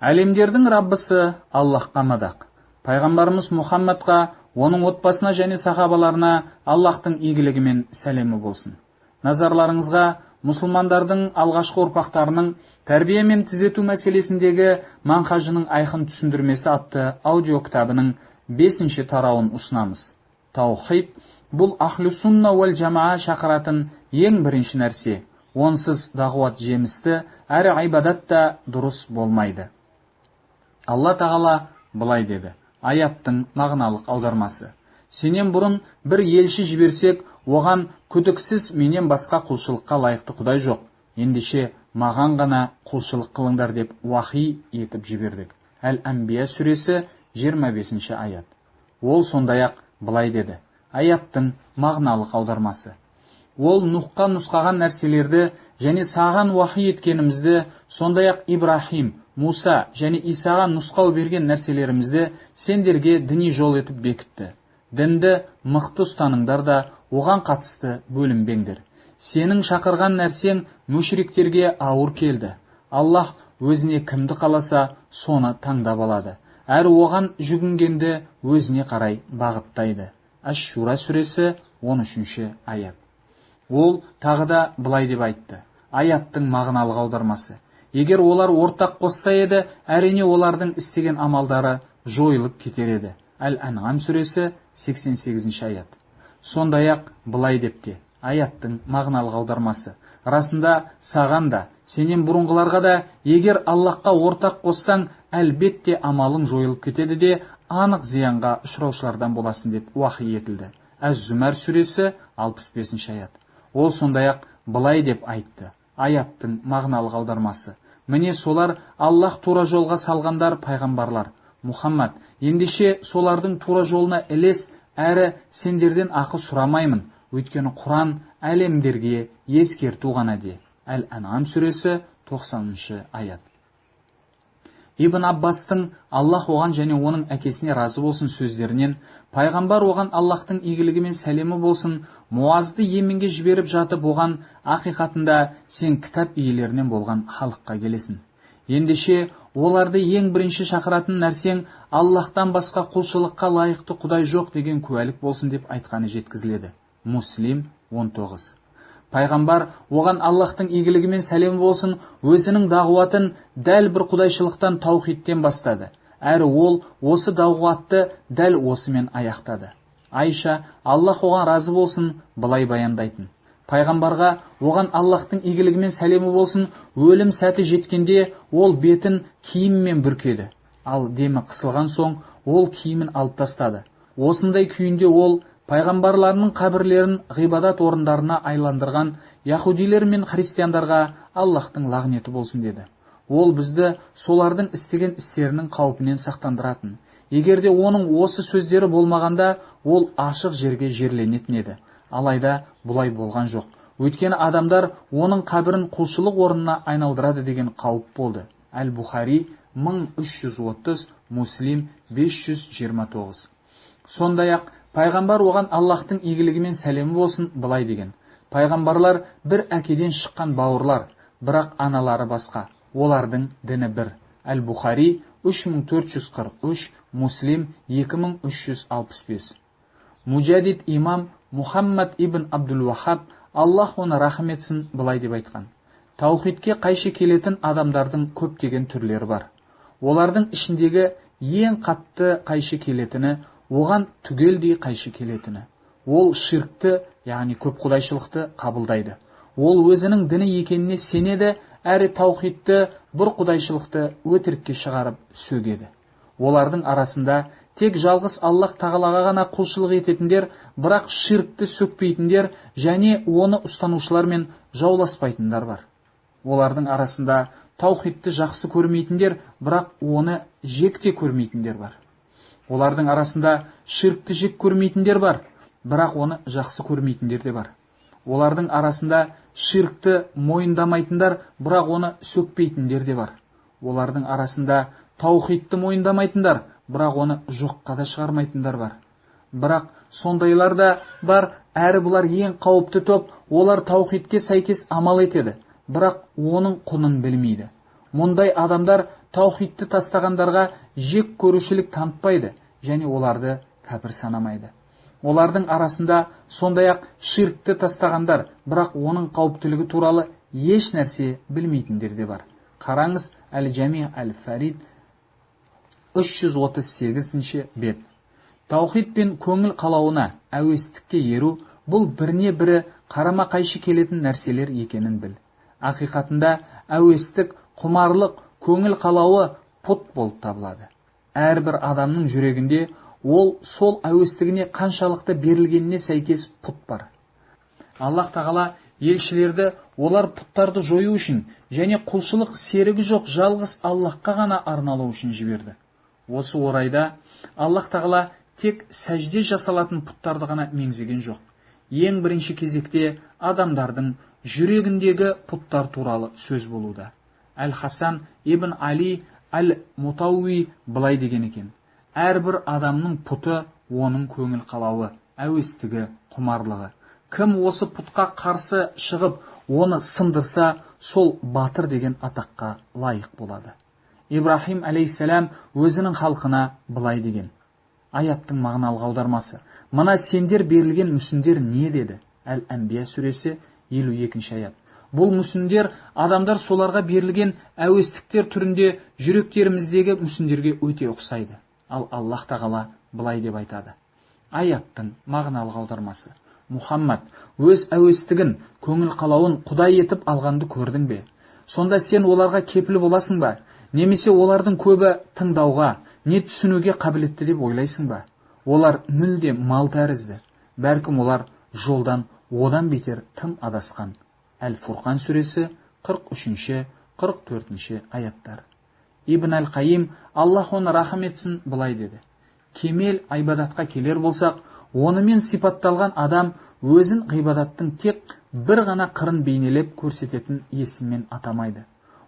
Әлемдердің Раббысы Аллахқа мадақ. Пайғамбарымыз Мұхаммадқа, оның отбасына және сахабаларына Аллахтың игілігі мен сәлемі болсын. Назарларыңызға мұсылмандардың алғашқы ұрпақтарының тәрбие мен түзету мәселесіндегі манхажының айқын түсіндірмесі атты аудио кітабының 5-ші тарауын ұсынамыз. Таухид бұл ахлу сунна уәл жамаа шақыратын ең бірінші нәрсе. Онсыз дағуат жемісті, әрі айбадат та дұрыс болмайды. Алла тағала былай деді. Аяттың мағыналық аудармасы. Сенен бұрын бір елші жіберсек, оған күдіксіз менен басқа құлшылыққа лайықты Құдай жоқ. Ендеше маған ғана құлшылық қылыңдар деп уахи етіп жібердік. Әл-Әмбия сүресі 25-ші аят. Ол сондай-ақ былай деді. Аяттың мағыналық аудармасы. Ол Нухқа нұсқаған нәрселерді және саған уахи еткенімізді, сондай-ақ Ибрахим, Муса және Исаға нұсқау берген нәрселерімізді сендерге діни жол етіп бекітті. Дінді мықты ұстаныңдар да оған қатысты бөлінбеңдер. Сенің шақырған нәрсең мүшриктерге ауыр келді. Аллах өзіне кімді қаласа соны таңдап алады. Әрі оған жүгінгенді өзіне қарай бағыттайды. Аш-Шура сүресі 13-ші аят. Ол тағы да былай деп айтты. Аяттың мағыналық аудармасы. Егер олар ортақ қосса еді, әрине олардың істеген амалдары жойылып кетер еді. Әл-Анғам сүресі 88-ші аят. Сондай-ақ былай депте. Аяттың мағыналық аудармасы. Расында саған да, сенен бұрынғыларға да, егер Аллахқа ортақ қоссаң, әлбетте амалың жойылып кетеді де, анық зиянға ұшыраушылардан боласың деп уахи етілді. Әз-Зумар сүресі 65-ші аят. Ол сондай-ақ былай деп айтты. Аяттың мағыналық аудармасы. Міне солар Аллах тура жолға салғандар пайғамбарлар. Мұхаммад, ендеше солардың тура жолына ілес, әрі сендерден ақы сұрамаймын. Өйткені Құран әлемдерге ескерту ғана де. Әл-Анғам сүресі 90-ші аят. Ибн Аббастың Аллах оған және оның әкесіне разы болсын сөздерінен, пайғамбар оған Аллахтың игілігі мен сәлемі болсын, Муазды Йеменге жіберіп жатып оған ақиқатында сен кітап иелерінен болған халыққа келесің. Ендеше оларды ең бірінші шақыратын нәрсең Аллахтан басқа құлшылыққа лайықты Құдай жоқ деген куәлік болсын деп айтқаны жеткізіледі. Муслим 19. Пайғамбар оған Аллахтың игілігі мен сәлемі болсын өзінің дағуатын дәл бір құдайшылықтан таухидтен бастады. Әрі ол осы дағуатты дәл осымен аяқтады. Айша, Аллах оған разы болсын, былай баяндайтын. Пайғамбарға оған Аллахтың игілігі мен сәлемі болсын өлім сәті жеткенде ол бетін киіммен бүркеді. Ал демі қысылған соң ол киімін алып тастады. Осындай күйінде ол пайғамбарларының қабірлерін ғибадат орындарына айландырған яһудилер мен христиандарға Аллахтың лағнеті болсын деді. Ол бізді солардың істеген істерінің қауіпінен сақтандыратын. Егерде оның осы сөздері болмағанда, ол ашық жерге жерленетін еді. Алайда бұлай болған жоқ. Өйткені адамдар оның қабірін құлшылық орнына айналдырады деген қауіп болды. Әл-Бухари 1330, Муслим 529. Сондай-ақ пайғамбар оған Аллахтың игілігі мен сәлемі болсын былай деген. Пайғамбарлар бір әкеден шыққан бауырлар, бірақ аналары басқа. Олардың діні бір. Әл-Бухари 3443, Муслим 2365. Муджадид имам Мұхаммад ибн Абдул-Вахаб, Аллах оны рахым етсін, былай деп айтқан. Таухидке қайшы келетін адамдардың көптеген түрлері бар. Олардың ішіндегі ең қатты қайшы келетіні оған түгелдей қайшы келетіні. Ол ширкті, яғни көп құдайшылықты қабылдайды. Ол өзінің діні екеніне сенеді, әрі таухидті бір құдайшылықты өтірікке шығарып сөгеді. Олардың арасында тек жалғыз Аллах тағалаға ғана құлшылық ететіндер, бірақ ширкті сөкпейтіндер және оны ұстанушылармен жауласпайтындар бар. Олардың арасында таухидті жақсы көрмейтіндер, бірақ оны жекте көрмейтіндер бар. Олардың арасында ширкті жек көрмейтіндер бар, бірақ оны жақсы көрмейтіндер де бар. Олардың арасында ширкті мойындамайтындар, бірақ оны сөкпейтіндер де бар. Олардың арасында таухидті мойындамайтындар, бірақ оны жоққа да шығармайтындар бар. Бірақ сондайлар да бар, әрі бұлар ең қауіпті топ, олар таухидке сәйкес амал етеді, бірақ оның құнын білмейді. Мұндай адамдар таухидты тастағандарға жек көрушілік танытпайды және оларды кәпір санамайды. Олардың арасында сондай-ақ ширкті тастағандар, бірақ оның қауіптілігі туралы еш нәрсе білмейтіндер де бар. Қараңыз Әл-Жами Әл-Фарид 338 бет. Таухид пен көңіл қалауына, әуестікке еру бұл біріне бірі қарама қайшы келетін нәрселер екенін біл. Ақиқатында әуестік, құмарлық, көңіл қалауы пұт болып табылады. Әрбір адамның жүрегінде ол сол әуестігіне қаншалықты берілгеніне сәйкес пұт бар. Аллах тағала елшілерді олар пұттарды жою үшін және құлшылық серігі жоқ жалғыз Аллахқа ғана арналу үшін жіберді. Осы орайда Аллах тағала тек сәжде жасалатын пұттарды ғана меңзеген жоқ. Ең бірінші кезекте адамдардың жүрегіндегі пұттар туралы сөз болуда. Әл-Хасан ибн Али Әл-Мутауи былай деген екен: әрбір адамның пұты оның көңіл қалауы, әуестігі, құмарлығы. Кім осы пұтқа қарсы шығып, оны сындырса, сол батыр деген атаққа лайық болады. Ибрахим алейхиссалам өзінің халқына былай деген. Аяттың мағыналық аудармасы: мына сендер берілген мүсіндер не деді? Әл-Әнбия сүресі 52 аят. Бұл мүсіндер адамдар соларға берілген әуестіктер түрінде жүректеріміздегі мүсіндерге өте ұқсайды. Ал Аллах тағала былай деп айтады. Аяттың мағыналық аудармасы: Мұхаммад, өз әуестігін, көңіл қалауын құдай етіп алғанды көрдің бе? Сонда сен оларға кепіл боласың ба? Немесе олардың көбі тыңдауға, не түсінуге қабілетті деп ойлайсың ба? Олар мүлде мал тәрізді. Бәлкім олар жолдан одан бетер тым адасқан. Әл-Фурқан сүресі 43-44 аяттар. Ибн Әл-Қайим, Аллах оны рахым етсін, былай деді: кемел айбадатқа келер болсақ, онымен сипатталған адам өзін ғибадаттың тек бір ғана қырын бейнелеп көрсететін есіммен атамайды.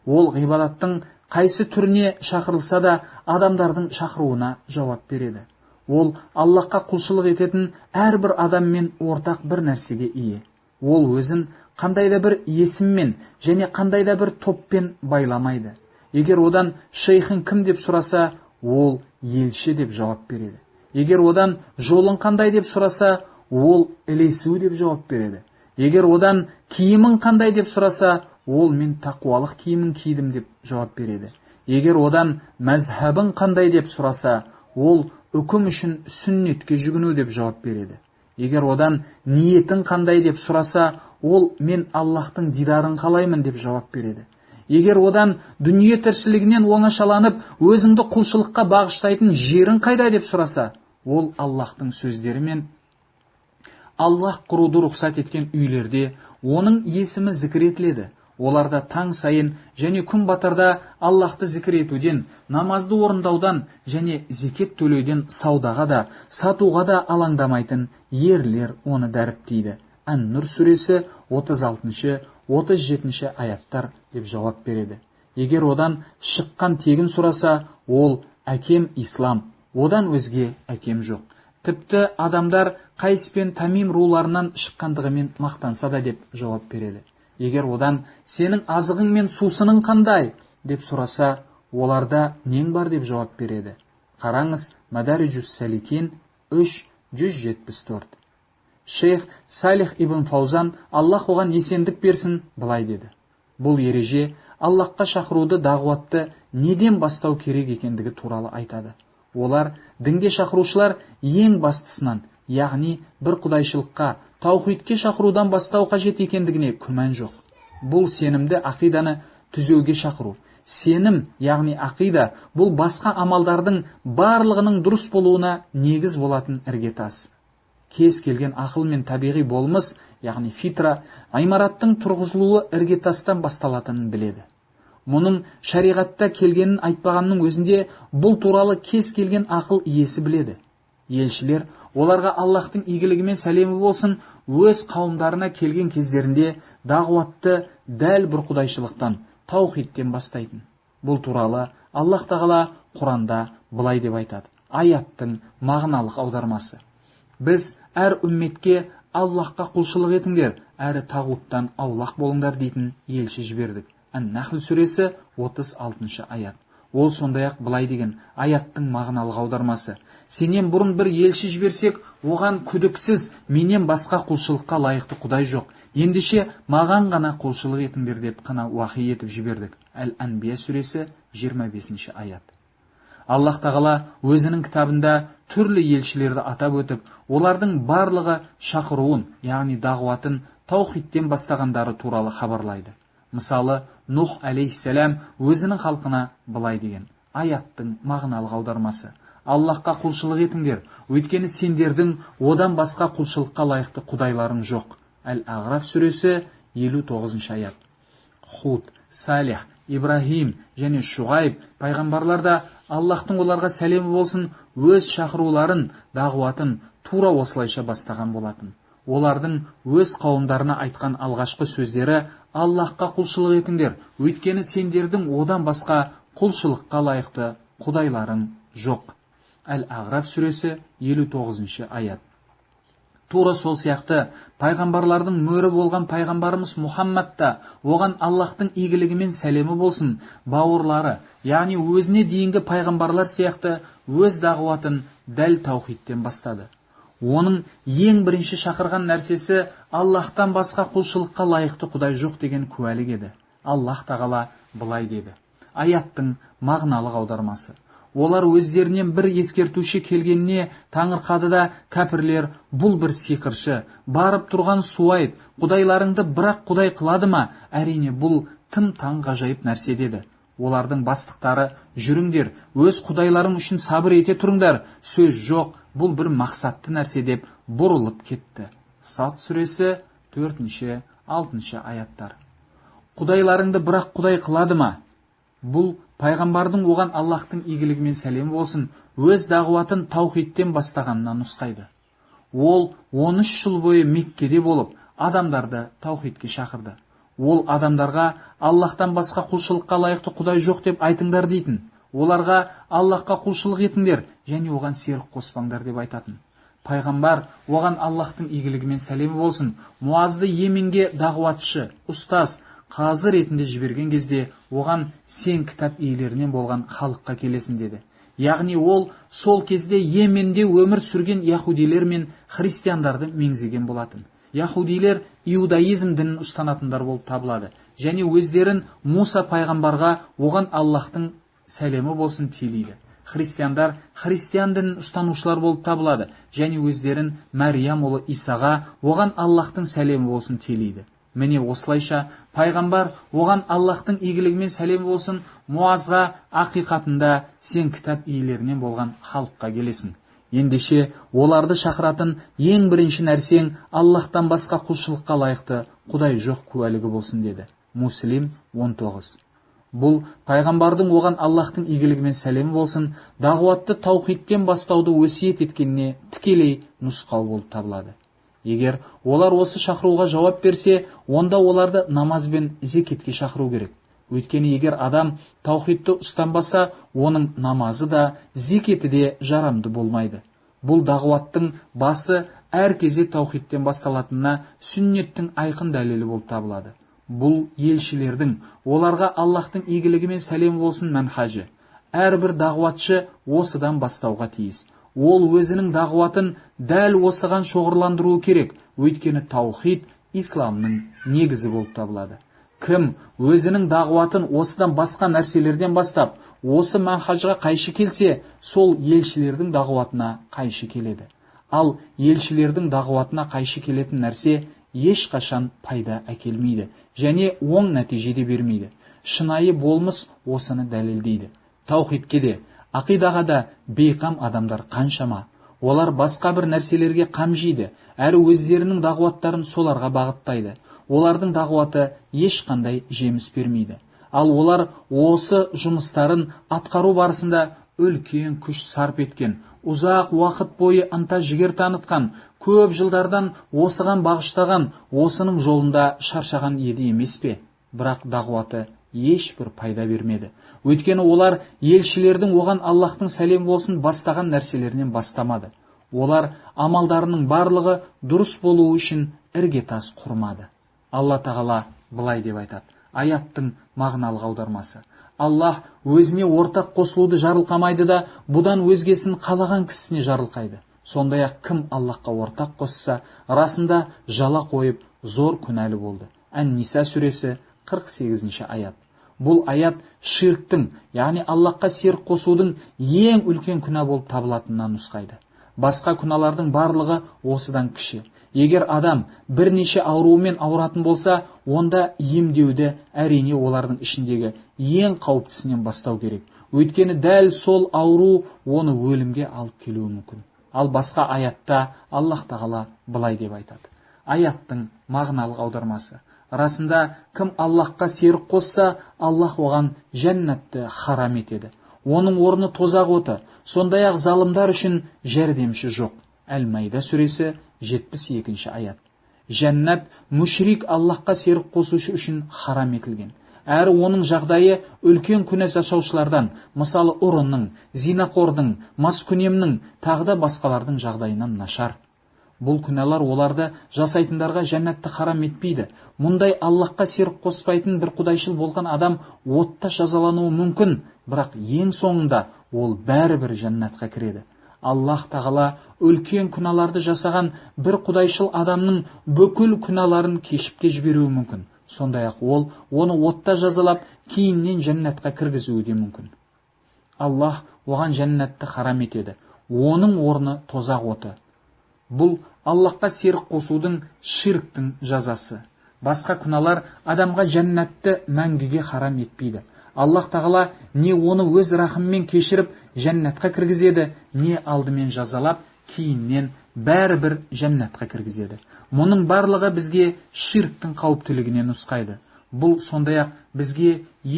Ол ғибадаттың қайсы түріне шақырылса да адамдардың шақыруына жауап береді. Ол Аллахқа құлшылық ететін әрбір адаммен ортақ бір нәрсеге ие. Ол өзін қандайда бір есіммен және қандайда бір топпен байламайды. Егер одан шейхін кім деп сұраса, ол елші деп жауап береді. Егер одан жолын қандай деп сұраса, ол ілесу деп жауап береді. Егер одан киімін қандай деп сұраса, ол мен тақуалық киімін кидім деп жауап береді. Егер одан мәзһабын қандай деп сұраса, ол үкім үшін сүннетке жүгіну деп жауап береді. Егер одан ниетін қандай деп сұраса, ол мен Аллахтың дидарын қалаймын деп жауап береді. Егер одан дүние тіршілігінен оңашаланып, өзіңді құлшылыққа бағыштайтын жерін қайда деп сұраса, ол Аллахтың сөздері мен Аллах құруды рұқсат еткен үйлерде оның есімі зікір етіледі. Оларда таң сайын және күн батарда Аллахты зікір етуден, намазды орындаудан және зекет төлеуден саудаға да, сатуға да алаңдамайтын ерлер оны дәріптейді. Ан-Нұр сүресі 36-37 аяттар деп жауап береді. Егер одан шыққан тегін сұраса, ол әкем ислам, одан өзге әкем жоқ. Тіпті адамдар Қайс пен Тамим руларынан шыққандығымен мақтанса да деп жауап береді. Егер одан сенің азығың мен сусының қандай деп сұраса, оларда нең бар деп жауап береді. Қараңыз Мадариджус Саликин 3-174. Шейх Салих ибн Фаузан, Аллах оған есендік берсін, былай деді. Бұл ереже Аллахқа шақыруды, дағуатты неден бастау керек екендігі туралы айтады. Олар дінге шақырушылар ең бастысынан, яғни бір құдайшылыққа, таухидке шақырудан бастау қажет екендігіне күмән жоқ. Бұл сенімді ақиданы түзеуге шақыру. Сенім, яғни ақида, бұл басқа амалдардың барлығының дұрыс болуына негіз болатын іргетас. Кез келген ақыл мен табиғи болмыс, яғни фитра, ғимараттың тұрғызылуы іргетастан басталатынын біледі. Мұның шариғатта келгенін айтпағанның өзінде бұл туралы кез келген ақыл иесі біледі. Елшілер оларға Аллахтың игілігімен сәлемі болсын, өз қауымдарына келген кездерінде дағуатты дәл бір құдайшылықтан, таухидтен бастайтын. Бұл туралы Аллах тағала Құранда былай деп айтады. Аяттың мағыналық аудармасы: біз әр үмметке Аллахқа құлшылық етіңдер, әрі тағуттан аулақ болыңдар дейтін елші жібердік. Ан-Нахл сүресі 36 аят. Ол сондай-ақ былай деген аяттың мағыналық аудармасы: сенен бұрын бір елші жіберсек, оған күдіксіз менен басқа құлшылыққа лайықты құдай жоқ, ендеше маған ғана құлшылық етіңдер деп қана уахи етіп жібердік. Әл-Әнбия сүресі 25 аят. Аллах тағала өзінің кітабында түрлі елшілерді атап өтіп, олардың барлығы шақыруын, яғни дағуатын таухидтен бастағандары туралы хабарлайды. Мысалы, Нух алейхиссалам өзінің халқына былай деген аяттың мағыналық аудармасы: Аллахқа құлшылық етіңдер, өйткені сендердің одан басқа құлшылыққа лайықты құдайларың жоқ. Әл-Ағраф сүресі 59 аят. Худ, Салих, Ибрахим және Шуғайб пайғамбарларда Аллахтың оларға сәлемі болсын өз шақыруларын, дағуатын тура осылайша бастаған болатын. Олардың өз қауымдарына айтқан алғашқы сөздері: Аллахқа құлшылық етіңдер, өйткені сендердің одан басқа құлшылыққа лайықты құдайларың жоқ. Әл-Ағраф сүресі 59 аят. Тура сол сияқты пайғамбарлардың мөрі болған пайғамбарымыз Мұхаммад та, оған Аллахтың игілігімен сәлемі болсын, бауырлары, яғни өзіне дейінгі пайғамбарлар сияқты өз дағуатын дәл таухидтен бастады. Оның ең бірінші шақырған нәрсесі Аллахтан басқа құлшылыққа лайықты құдай жоқ деген куәлік еді. Аллах тағала былай деді. Аяттың мағыналық аудармасы: олар өздерінен бір ескертуші келгеніне таңырқады да, кәпірлер: бұл бір сиқыршы, барып тұрған суайт, құдайларыңды бірақ құдай қылады ма? Әрине бұл тым таңғажайып нәрсе деді. Олардың бастықтары: жүріңдер, өз құдайларың үшін сабыр ете тұрыңдар, сөз жоқ, бұл бір мақсатты нәрсе деп бұрылып кетті. Сад сүресі 4-6 аяттар. Құдайларыңды бірақ құдай қылады ма? Бұл пайғамбардың оған Аллахтың игілігімен сәлем болсын өз дағуатын таухидтен бастағанына нұсқайды. Ол 13 жыл бойы Меккеде болып, адамдарды таухидке шақырды. Ол адамдарға Аллахтан басқа құлшылыққа лайықты құдай жоқ деп айтыңдар дейтін. Оларға Аллахқа құлшылық етіңдер және оған серік қоспаңдар деп айтатын. Пайғамбар оған Аллахтың игілігімен сәлемі болсын Муазды Йеменге дағуатшы, ұстаз, қазы ретінде жіберген кезде оған сен кітап иелерінен болған халыққа келесін деді. Яғни ол сол кезде Йеменде өмір сүрген яһудилер мен христиандарды меңзеген болатын. Яһудилер иудаизм дінін ұстанатындар болып табылады және өздерін Муса пайғамбарға оған Аллахтың сәлемі болсын телейді. Христиандар христиан дінін ұстанушылар болып табылады және өздерін Мәриям ұлы Исаға оған Аллахтың сәлемі болсын телейді. Міне осылайша пайғамбар оған Аллахтың игілігімен сәлем болсын Муазға ақиқатында сен кітап иелерінен болған халыққа келесің. Ендеше оларды шақыратын ең бірінші нәрсең Аллахтан басқа құлшылыққа лайықты құдай жоқ куәлігі болсын деді. Муслим 19. Бұл пайғамбардың оған Аллахтың игілігімен сәлем болсын дағуатты таухидтен бастауды өсиет еткеніне тікелей нұсқау болып табылады. Егер олар осы шақыруға жауап берсе, онда оларды намаз бен зекетке шақыру керек. Өйткені егер адам таухидты ұстанбаса, оның намазы да, зекеті де жарамды болмайды. Бұл дағуаттың басы әр кезде таухидтен басталатынына сүннеттің айқын дәлелі болып табылады. Бұл елшілердің оларға Аллахтың игілігімен сәлем болсын мәнхажы. Әрбір дағуатшы осыдан бастауға тиіс. Ол өзінің дағуатын дәл осыған шоғырландыруы керек, өйткені таухид исламның негізі болып табылады. Кім өзінің дағуатын осыдан басқа нәрселерден бастап, осы манхажға қайшы келсе, сол елшілердің дағуатына қайшы келеді. Ал елшілердің дағуатына қайшы келетін нәрсе ешқашан пайда әкелмейді және оң нәтижеде бермейді. Шынайы болмыс осыны дәлелдейді. Таухидке де, ақидаға да бейқам адамдар қаншама. Олар басқа бір нәрселерге қамжиды, әрі өздерінің дағуаттарын соларға бағыттайды. Олардың дағуаты ешқандай жеміс бермейді. Ал олар осы жұмыстарын атқару барысында үлкен күш сарп еткен, ұзақ уақыт бойы ынта жігер танытқан, көп жылдардан осыған бағыштаған, осының жолында шаршаған еді емес пе? Бірақ дағуаты ешбір пайда бермеді. Өйткені олар елшілердің оған Аллахтың сәлем болсын бастаған нәрселерінен бастамады. Олар амалдарының барлығы дұрыс болуы үшін іргетас құрмады. Алла тағала былай деп айтады. Аяттың мағыналық аудармасы: Аллах өзіне ортақ қосылуды жарылқамайды да, бұдан өзгесін қалаған кісісіне жарылқайды. Сондай-ақ кім Аллахқа ортақ қосса, расында жала қойып, зор күнәлі болды. Ан-Ниса сүресі 48-ші аят. Бұл аят ширктің, яғни Аллахқа серік қосудың ең үлкен күнә болып табылатынына нұсқайды. Басқа күнәлардың барлығы осыдан кіші. Егер адам бірнеше ауруымен ауыратын болса, онда емдеуді әрине олардың ішіндегі ең қауіптісінен бастау керек. Өйткені дәл сол ауру оны өлімге алып келуі мүмкін. Ал басқа аятта Аллах тағала былай деп айтады. Аяттың мағыналық аудармасы: расында кім Аллахқа серік қосса, Аллах оған жәннатты харам етеді. Оның орны тозақ оты, сондай-ақ залымдар үшін жәрдемші жоқ. Әл-Майда сүресі 72-ші аят. Жәннат мүшрик Аллахқа серік қосушы үшін харам етілген. Әрі оның жағдайы үлкен күнә жасаушылардан, мысалы ұрының, зинақордың, маскүнемнің, тағы да басқалардың жағдайынан нашар. Бұл күнәлар оларды жасайтындарға жәннатты харам етпейді. Мұндай Аллахқа серік қоспайтын бір құдайшыл болған адам отта жазалануы мүмкін, бірақ ең соңында ол бәрібір жәннатқа кіреді. Аллах тағала үлкен күнәларды жасаған бір құдайшыл адамның бүкіл күнәларын кешіп те жіберуі мүмкін. Сондай-ақ ол оны отта жазалап, кейіннен жәннатқа кіргізуі де мүмкін. Аллах оған жәннатты харам етеді. Оның орны тозақ оты. Бұл Аллахқа серік қосудың, ширктің жазасы. Басқа күнәлар адамға жәннатты мәңгіге харам етпейді. Аллах тағала не оны өз рахыммен кешіріп жәннатқа кіргізеді, не алдымен жазалап, кейіннен бәрібір жәннатқа кіргізеді. Мұның барлығы бізге ширктің қауіптілігіне нұсқайды. Бұл сондай-ақ бізге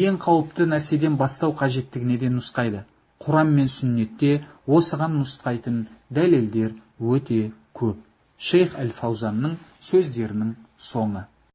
ең қауіпті нәрседен бастау қажеттігіне де нұсқайды. Құран мен сүннетте осыған нұсқайтын дәлелдер өте көп. Шейх Әл-Фаузанның сөздерінің соңы.